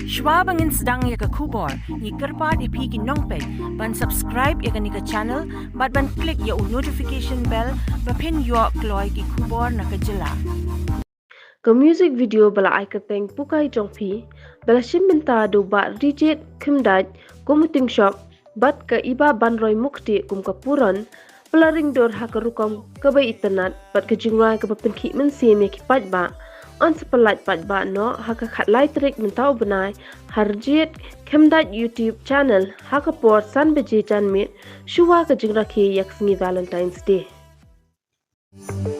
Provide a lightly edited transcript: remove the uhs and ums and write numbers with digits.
Shuwa bangin sedang ya ke kubor, ni kerpat ipi ki nongpek, ban subscribe ya ke ni ke channel, ban klik ya notification bell, bapin yuak kloy ki kubor na ke jela. Ke music video bala kyrteng Pukai Jong Phi, bala shim mynta do Bah Rijied Khymdeit tyngshop, bat ke Ibabanroi Muktieh kum ke puron, bala ringdor haka rukom Kaba itynnad, bat ke jingrwai ke Pynkhih Mynsiem ya ki Paidbah, on Pynlait Paidbah no haka Tarik mynta bnai, Rjied Khymdeit Youtube Channel, haka por san baje janmiet, shuwa ke jingrakhe yak sngi Valentine's Day. Thank you.